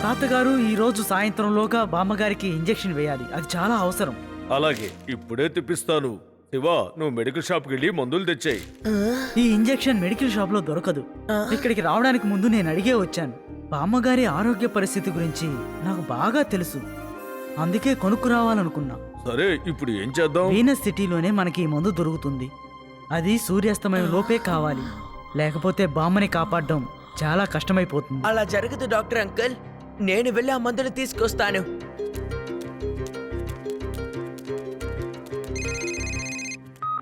తాతగారు ఈ రోజు సాయంత్రంలోగా బామ్మగారికి ఇంజెక్షన్ వేయాలి, అది చాలా అవసరం. అలాగే ఇప్పుడే తెప్పిస్తాను. శివా, నువ్వు మెడికల్ షాప్కి వెళ్ళి మందులు తెచ్చాయి. ఈ ఇంజెక్షన్ మెడికల్ షాప్ లో దొరకదు. ఇక్కడికి రావడానికి ముందు నేను అడిగే వచ్చాను. బామ్మగారి ఆరోగ్య పరిస్థితి గురించి నాకు బాగా తెలుసు, అందుకే కొనుక్కురావాలనుకున్నా. సరే, ఇప్పుడు ఏం చేద్దాం? వీనస్ సిటీలోనే మనకి ఈ మందు దొరుకుతుంది. అది సూర్యాస్తమయం లోపే కావాలి, లేకపోతే బామ్మని కాపాడడం చాలా కష్టమైపోతుంది. అలా జరగదు డాక్టర్ అంకుల్, నేను వెళ్ళి ఆ మందులు తీసుకొస్తాను.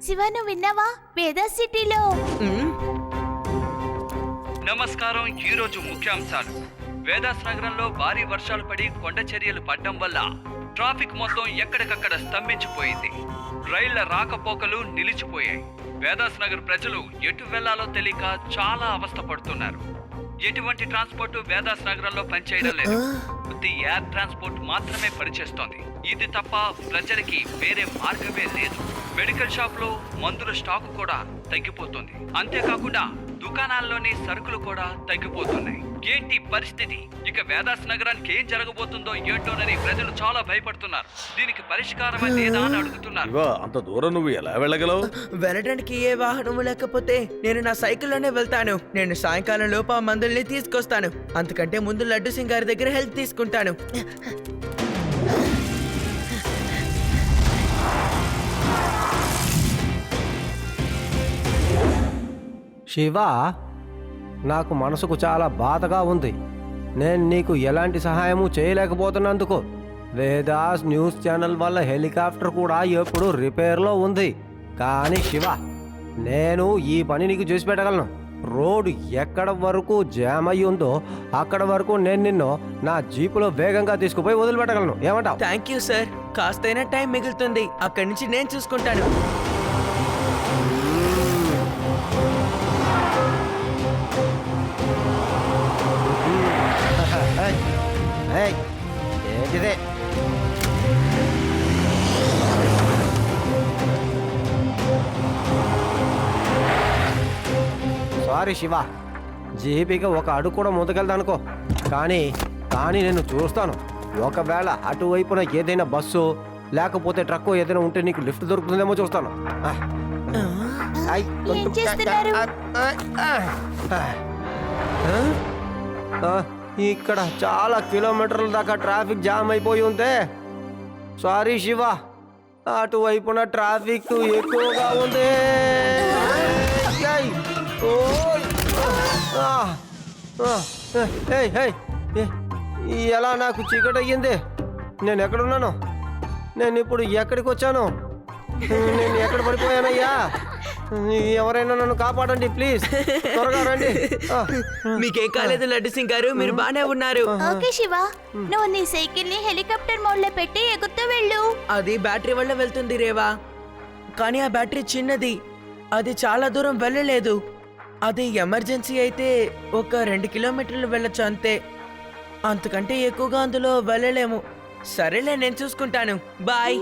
శివ, నువ్వు విన్నావా? వేదా సిటీలో నమస్కారం. ఈరోజు ముఖ్యాంశాలు. వేదాస్ నగరంలో భారీ వర్షాలు పడి కొండ చర్యలు పడ్డం వల్ల ట్రాఫిక్ మొత్తం ఎక్కడికక్కడ స్తంభించిపోయింది. రైళ్ల రాకపోకలు నిలిచిపోయాయి. వేదాస్ నగర్ ప్రజలు ఎటు వెళ్లాలో తెలియక చాలా అవస్థ పడుతున్నారు. ఎటువంటి ట్రాన్స్పోర్ట్ వేదాస్ నగరంలో పనిచేయడం లేదు. ఎయిర్ ట్రాన్స్పోర్ట్ మాత్రమే పనిచేస్తోంది. ఇది తప్ప ప్రజలకి వేరే మార్గమే లేదు. మెడికల్ షాప్ లో మందుల స్టాక్ కూడా తగ్గిపోతుంది. అంతేకాకుండా దుకాణాల్లోని సరుకులు కూడా తగ్గిపోతున్నాయి. ఏంటి పరిస్థితి? ఇక వేదాస్ నగరానికి ఏం జరగబోతుందో ఏంటోనని ప్రజలు చాలా భయపడుతున్నారు. దీనికి పరిష్కారమే లేదా అని అడుగుతున్నారు. శివా, అంత దూరం నువ్వు ఎలా వెళ్ళగలవు? వెళ్ళడానికి ఏ వాహనం లేకపోతే నేను నా సైకిల్లోనే వెళ్తాను. నేను సాయంకాలం లోపు ఆ మందుల్ని తీసుకొస్తాను. అంతకంటే ముందు లడ్డు సింగ్ గారి దగ్గర హెల్ప్ తీసుకుంటాను. శివా, నాకు మనసుకు చాలా బాధగా ఉంది. నేను నీకు ఎలాంటి సహాయము చేయలేకపోతున్నందుకు. వేదాస్ న్యూస్ ఛానల్ వల్ల హెలికాప్టర్ కూడా ఎప్పుడు రిపేర్లో ఉంది. కానీ శివ, నేను ఈ పని నీకు చేసి పెట్టగలను. రోడ్డు ఎక్కడ వరకు జామ్ అయ్యి ఉందో అక్కడ వరకు నేను నిన్ను నా జీపులో వేగంగా తీసుకుపోయి వదిలిపెట్టగలను. ఏమంటావు? థ్యాంక్ యూ సార్, కాస్తైనా టైం మిగులుతుంది. అక్కడి నుంచి నేను చూసుకుంటాను. ఏంటిదే? సారీ శివ, జీపీకి ఒక అడుగు కూడా ముందుకెళ్తానుకో. కానీ నేను చూస్తాను. ఒకవేళ అటువైపున ఏదైనా బస్సు లేకపోతే ట్రక్కు ఏదైనా ఉంటే నీకు లిఫ్ట్ దొరుకుతుందేమో చూస్తాను. ఏం చేస్తున్నారు? ఇక్కడ చాలా కిలోమీటర్ల దాకా ట్రాఫిక్ జామ్ అయిపోయి ఉందే. సారీ శివ, అటువైపున ట్రాఫిక్ ఎక్కువగా ఉంది. ఎలా నాకు చీకటి అయ్యింది? నేను ఎక్కడున్నాను? నేను ఇప్పుడు ఎక్కడికి వచ్చాను? నేను ఎక్కడ పడిపోయానయ్యా? ఎవరైనా నన్ను కాపాడండి ప్లీజ్, త్వరగా రండి. మీకేం కాలేదు లడ్డు సింగ్ గారు, మీరు బానే ఉన్నారు. ఓకే శివ, నువ్వు నీ సైకిల్ ని హెలికాప్టర్ మోడ్ లో పెట్టి ఎగురుతూ వెళ్ళు. అది బ్యాటరీ వల్ల వెళ్తుంది రేవా, కానీ ఆ బ్యాటరీ చిన్నది, అది చాలా దూరం వెళ్ళలేదు. అది ఎమర్జెన్సీ అయితే ఒక 2 కిలోమీటర్లు వెళ్ళొచ్చు అంతే. అంతకంటే ఎక్కువగా అందులో వెళ్ళలేము. సరేలే, నేను చూసుకుంటాను. బాయ్.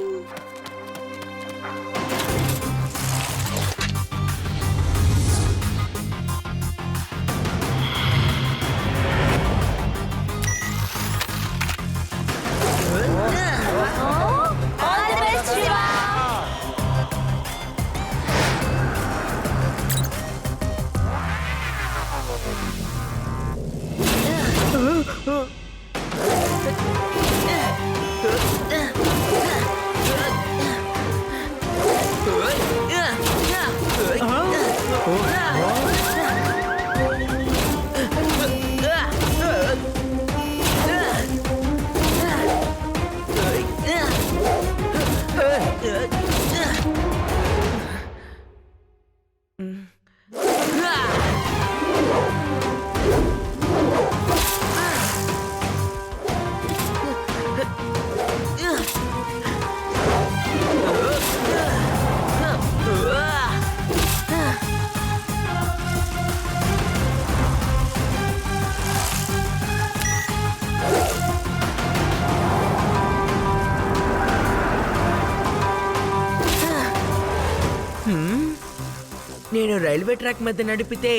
నేను రైల్వే ట్రాక్ మధ్య నడిపితే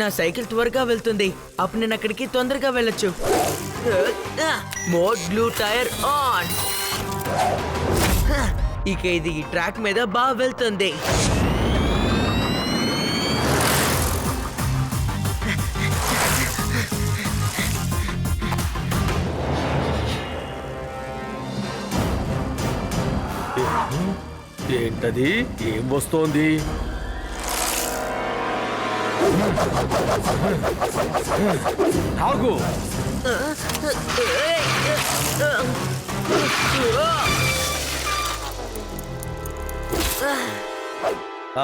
నా సైకిల్ త్వరగా వెళ్తుంది. అప్పుడు నేను అక్కడికి తొందరగా వెళ్ళొచ్చు. Mode blue tyre on. ఇక ఇది ఈ ట్రాక్ మీద బాగా వెళ్తుంది. ఏంటది? ఏం వస్తోంది? ఆగు!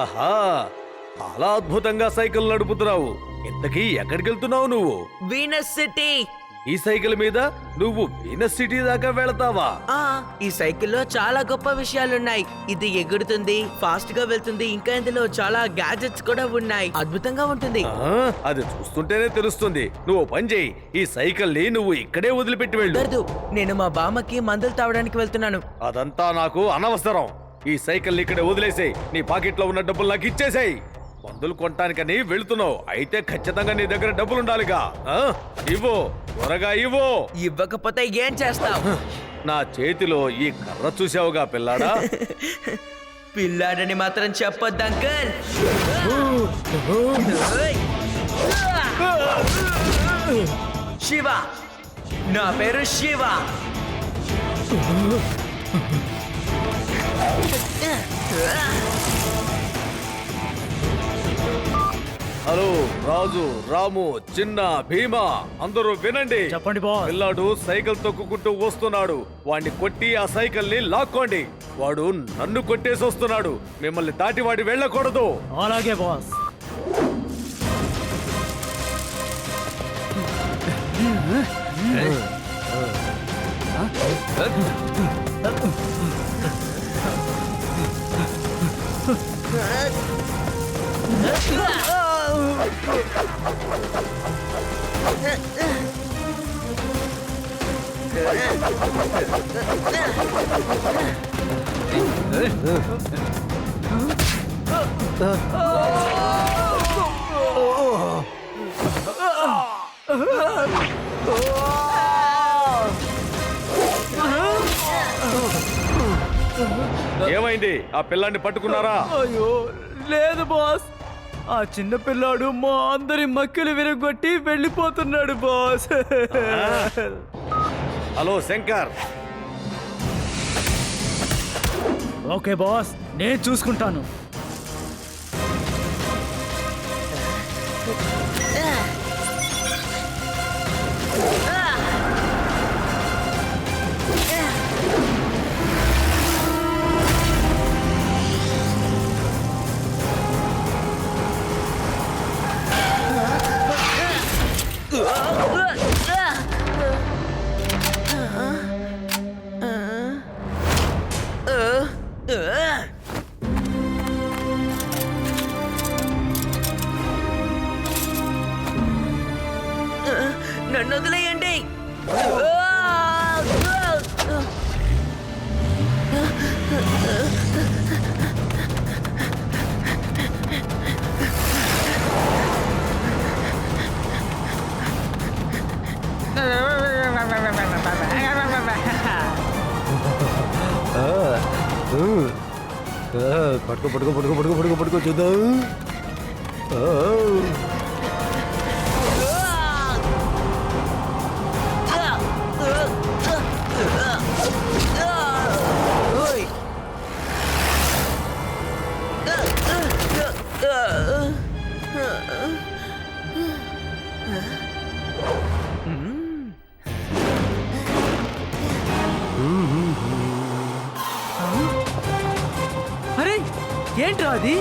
ఆహా, చాలా అద్భుతంగా సైకిల్ నడుపుతున్నావు. ఇంతకీ ఎక్కడికి వెళ్తున్నావు నువ్వు? Venus city. ఈ సైకిల్ మీద నువ్వు వీనస్ సిటీ దాకా వెళతావా? ఈ సైకిల్లో చాలా గొప్ప విషయాలున్నాయి. ఇది ఎగురుతుంది, ఫాస్ట్ గా వెళ్తుంది, ఇంకా ఇందులో చాలా గ్యాజెట్స్ కూడా ఉన్నాయి. అద్భుతంగా ఉంటుంది. అది చూస్తుంటేనే తెలుస్తుంది. నువ్వు పని చేయి, ఈ సైకిల్ ని నువ్వు ఇక్కడే వదిలిపెట్టి వెళ్ళు. కుదరదు. నేను మా బామ్మకి మందులు తాగడానికి వెళ్తున్నాను. అదంతా నాకు అనవసరం. ఈ సైకిల్ ఇక్కడే వదిలేసేయ్. నీ పాకెట్లో ఉన్న డబ్బులు నాకు ఇచ్చేసేయ్. మందులు కొనటానికని వెళుతున్నావు, అయితే ఖచ్చితంగా నీ దగ్గర డబ్బులు ఉండాలిగా. ఇవ్వు, త్వరగా ఇవ్వు. ఇవ్వకపోతే ఏం చేస్తావు? నా చేతిలో ఈ కర్ర చూసావుగా పిల్లాడా? పిల్లాడని మాత్రం చెప్పొద్దు అంకల్. శివ, నా పేరు శివ. హలో రాజు, రాము, చిన్న, భీమా, అందరూ వినండి. చెప్పండి బాస్. పిల్లాడు సైకిల్ తొక్కుకుంటూ వస్తున్నాడు. వాడిని కొట్టి ఆ సైకిల్ ని లాక్కోండి. వాడు నన్ను కొట్టేసి వస్తున్నాడు. మిమ్మల్ని దాటి వాడి వెళ్ళకూడదు. అలాగే బాస్. ఏమైంది? ఆ పిల్లాన్ని పట్టుకున్నారా? అయ్యో లేదు బాస్. ఆ చిన్న పిల్లాడు మా అందరి మక్కలు విరగొట్టి వెళ్ళిపోతున్నాడు boss. Hello Shankar. Okay boss, నేను చూసుకుంటాను. నన్ను వదిలేయండి. పట్టుకో పట్టుకో పట్టుకో పట్టుకో పట్టుకో పట్టుకో చూద్దాం. అరే ఏంట్రా అది?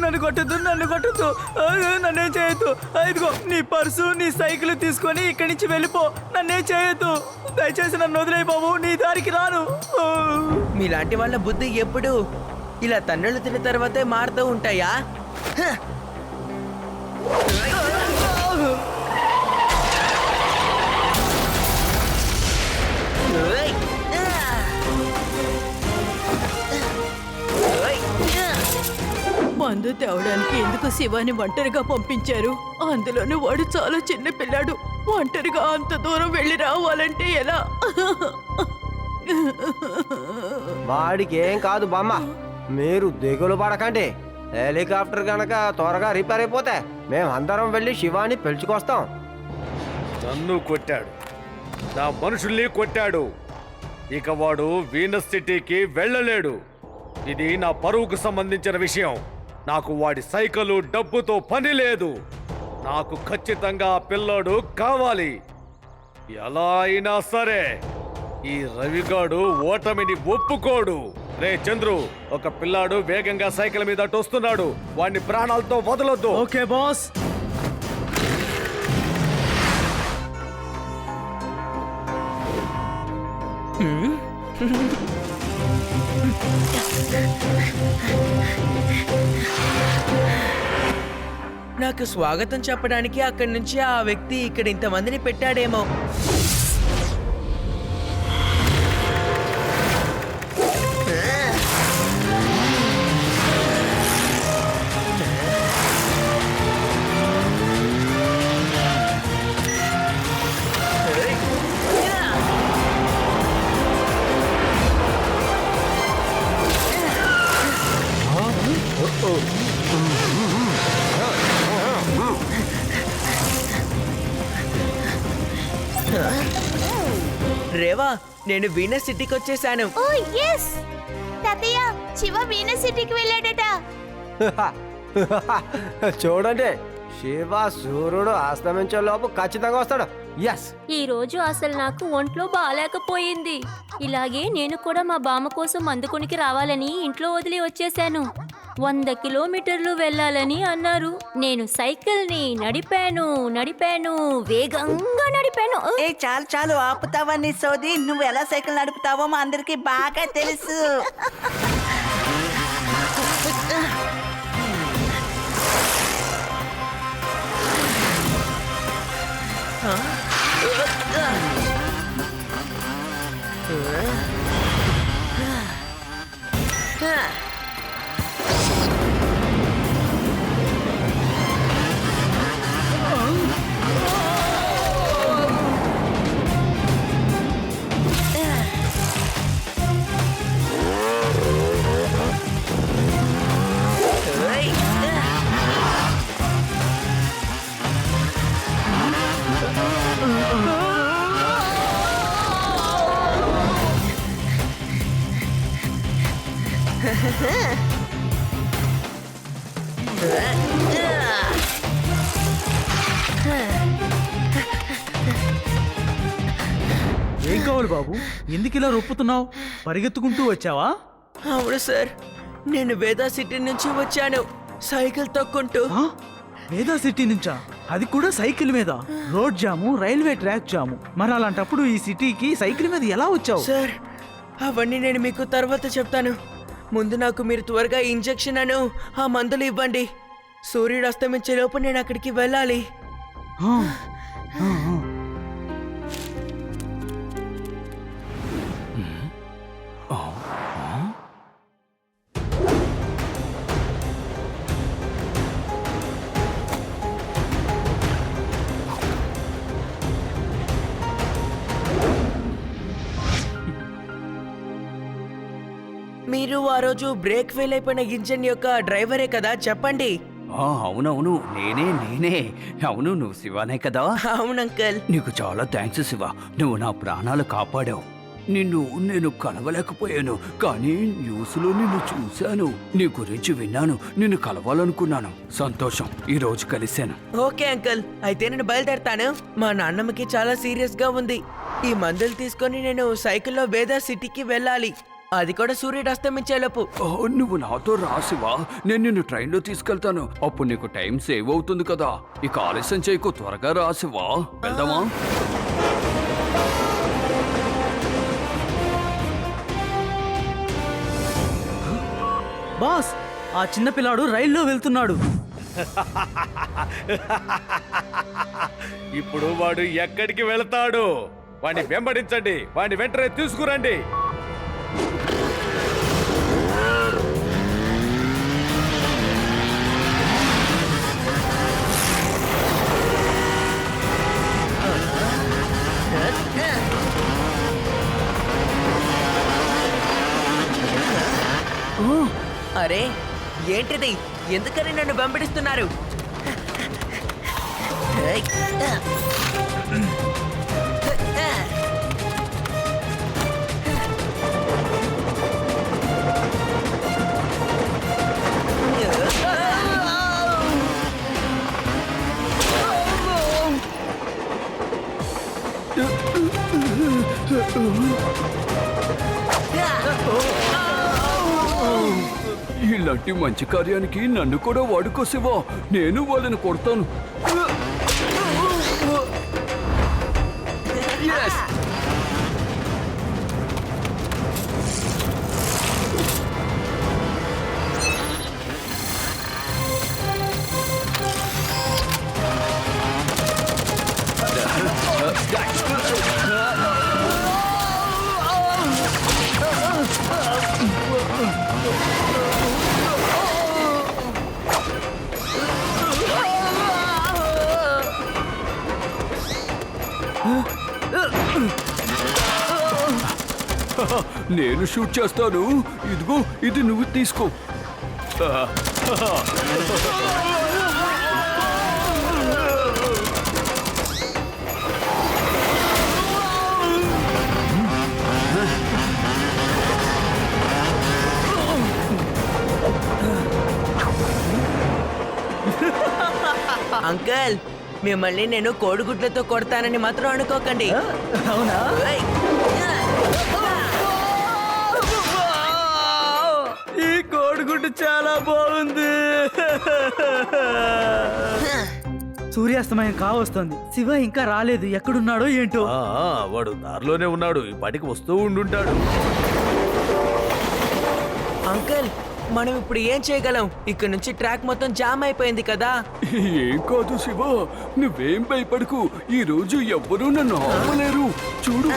నన్ను కొట్టద్దు, నన్ను కొట్టద్దు, నన్నేం చేయొద్దు. ఇదిగో నీ పర్సు, నీ సైకిల్ తీసుకొని ఇక్కడి నుంచి వెళ్ళిపో. నన్నేం చేయొద్దు, దయచేసి నన్ను వదిలేయి బాబు, నీ దారికి రాను. మీలాంటి వాళ్ళ బుద్ధి ఎప్పుడు ఇలా తన్నులు తిన్న తర్వాతే మారుతూ ఉంటాయా? హ! మందు తేవడానికి ఎందుకు శివాని ఒంటరిగా పంపించారు? అందులోనూ వాడు చాలా చిన్న పిల్లాడు. ఒంటరిగా అంత దూరం వెళ్ళి రావాలంటే ఎలా? వాడికి ఏం కాదు బామ్మ, మీరు దిగులు పడకండి. హెలికాప్టర్ గనక త్వరగా రిపేర్ అయిపోతే మేము అందరం వెళ్ళి శివాని పిలుచుకొస్తాం. నన్ను కొట్టాడు, నా మనుషుల్ని కొట్టాడు. ఇక వాడు వీనస్ సిటీకి వెళ్ళలేడు. ఇది నా పరువుకు సంబంధించిన విషయం. నాకు వాడి సైకిలు డబ్బుతో పని లేదు. నాకు ఖచ్చితంగా ఆ పిల్లోడు కావాలి, ఎలా అయినా సరే. ఈ రవిగాడు ఓటమిని ఒప్పుకోడు. రే చంద్రు, ఒక పిల్లాడు వేగంగా సైకిల్ మీద వస్తున్నాడు, వాడిని ప్రాణాలతో వదలొద్దు. Okay boss. నాకు స్వాగతం చెప్పడానికి అక్కడి నుంచి ఆ వ్యక్తి ఇక్కడ ఇంతమందిని పెట్టాడేమో. రేవా, నేను వీనస్ సిటీకి వచ్చేసాను. ఓ ఎస్ తాతయ్య, శివ వీనస్ సిటీకి వెళ్ళాడట. చూడండి, శివ సూర్యుడు అస్తమించే లోపు ఖచ్చితంగా వస్తాడు. ఎస్. ఈ రోజు అసలు నాకు ఒంట్లో బాగాలేకపోయింది. ఇలాగే నేను కూడా మా బామ్మ కోసం మందుకొనికి రావాలని ఇంట్లో వదిలి వచ్చేసాను. 100 కిలోమీటర్లు వెళ్ళాలని అన్నారు. నేను సైకిల్ని నడిపాను, వేగంగా నడిపాను. ఏ చాలు చాలు, ఆపుతావా నీ సోది? నువ్వు ఎలా సైకిల్ నడుపుతావో మా అందరికి బాగా తెలుసు. ఏం కావాలి బాబు, ఎందుకు ఇలా రొప్పుతున్నావు? పరిగెత్తుకుంటూ వచ్చావా? అవును సార్, నేను వేదా సిటీ నుంచి వచ్చాను సైకిల్ తొక్కుంటూ. ఆ? వేదా సిటీ నుంచా? అది కూడా సైకిల్ మీద? రోడ్ జాము, రైల్వే ట్రాక్ జాము. మరి అలాంటప్పుడు ఈ సిటీకి సైకిల్ మీద ఎలా వచ్చావు? సార్, అవన్నీ నేను మీకు తర్వాత చెప్తాను. ముందు నాకు మీరు త్వరగా ఇంజెక్షన్ అను ఆ మందులు ఇవ్వండి. సూర్యుడు అస్తమించే లోపు నేను అక్కడికి వెళ్ళాలి. ఆ, ఆ, ఆ. మీరు ఆ రోజు బ్రేక్ ఫెయిల్ అయిపోయిన ఇంజన్ యొక్క డ్రైవరే కదా? చెప్పండి. అవునవును, నేనే. అవును, నువ్వు శివానే కదా? అవును అంకల్. నీకు చాలా థ్యాంక్స్ శివ, నువ్వు నా ప్రాణాలు కాపాడావు. నేను కలవలేకపోయాను, కానీ న్యూస్లో నిన్ను చూశాను, నీ గురించి విన్నాను, నిన్ను కలవాలనుకున్నాను. సంతోషం, ఈ రోజు కలిశాను. ఓకే అంకల్, అయితే నేను బయలుదేరతాను. మా నాన్నమ్మకి చాలా సీరియస్ గా ఉంది. ఈ మందులు తీసుకొని నేను సైకిల్లో వేదా సిటీకి వెళ్ళాలి. అది కూడా సూర్యుడు అస్తమించేలోపు. ఓ, నువ్వు నాతో రా శివ, నేను నిన్ను ట్రైన్లో తీసుకెళ్తాను. అప్పుడు నీకు టైం సేవ్ అవుతుంది కదా. ఇక ఆలస్యం చేయకు, త్వరగా రా శివ. వెళ్దామా? బాస్, ఆ చిన్న పిల్లాడు రైల్లో వెళ్తున్నాడు. ఇప్పుడు వాడు ఎక్కడికి వెళతాడు? వాడిని వెంబడించండి, వాడిని వెంటనే తీసుకురండి. అరే ఏంటిది? ఎందుకని నన్ను వెంబడిస్తున్నారు? ఇలాంటి మంచి కార్యానికి నన్ను కూడా వాడుకో శివ. నేను వాళ్ళని కొడతాను. Yes! నేను షూట్ చేస్తాను. ఇదిగో, ఇది నువ్వు తీసుకో. అంకల్, మిమ్మల్ని నేను కోడిగుడ్లతో కొడతానని మాత్రం అనుకోకండి. అవునా? ఏయ్! ఈ కోడిగుడ్డు చాలా బాగుంది. సూర్యాస్తమయం కావస్తుంది. శివ ఇంకా రాలేదు. ఎక్కడున్నాడో ఏంటో. వాడు దారిలోనే ఉన్నాడు. ఈ పాటికి వస్తూ ఉండుంటాడు. అంకల్, మనం ఇప్పుడు ఏం చేయగలం? ఇక్కడ నుంచి ట్రాక్ మొత్తం జామ్ అయిపోయింది కదా. ఏం కాదు శివ, నువ్వేం భయపడకు. ఈ రోజు ఎవ్వరూ నన్ను ఆపలేరు. చూడు.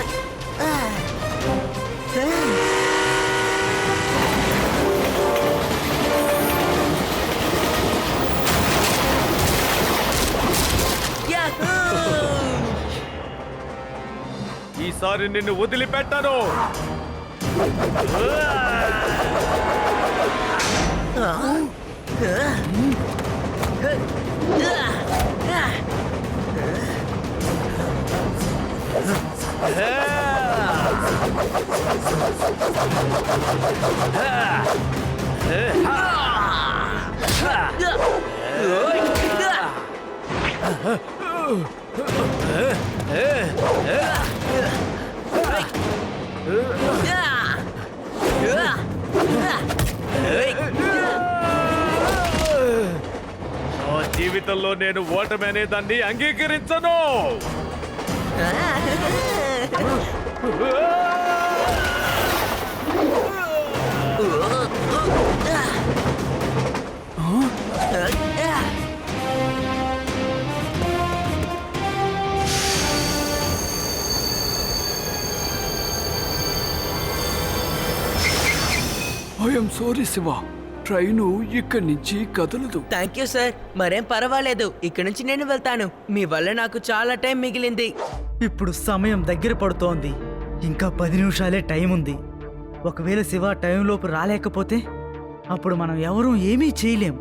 ఈసారి నిన్ను వదిలిపెట్టను. నా జీవితంలో నేను ఓటమి అనే దాన్ని అంగీకరించను. ఐఎమ్ సారీ శివ, ట్రైను ఇక్కడి నుంచి కదలదు. Thank you sir. మరేం పర్వాలేదు, ఇక్కడ నుంచి నేను వెళ్తాను. మీ వల్ల నాకు చాలా టైం మిగిలింది. ఇప్పుడు సమయం దగ్గర పడుతోంది. ఇంకా 10 నిమిషాలే టైం ఉంది. ఒకవేళ శివ టైంలోపు రాలేకపోతే అప్పుడు మనం ఎవరూ ఏమీ చేయలేం.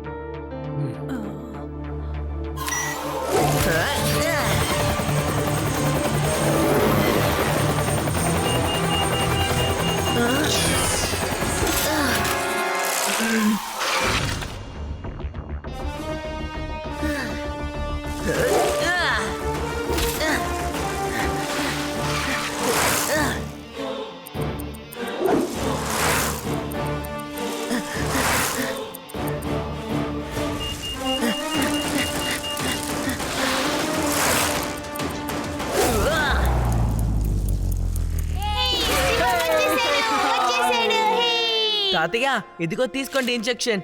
తాతయ్య ఇదిగో తీసుకోండి ఇంజెక్షన్.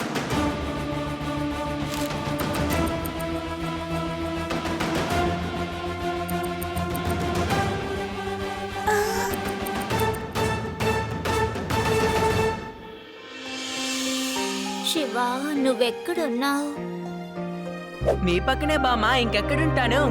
శివ నువ్వెక్కడున్నావు? మీ పక్కనే బామ్మ, ఇంకెక్కడుంటాను.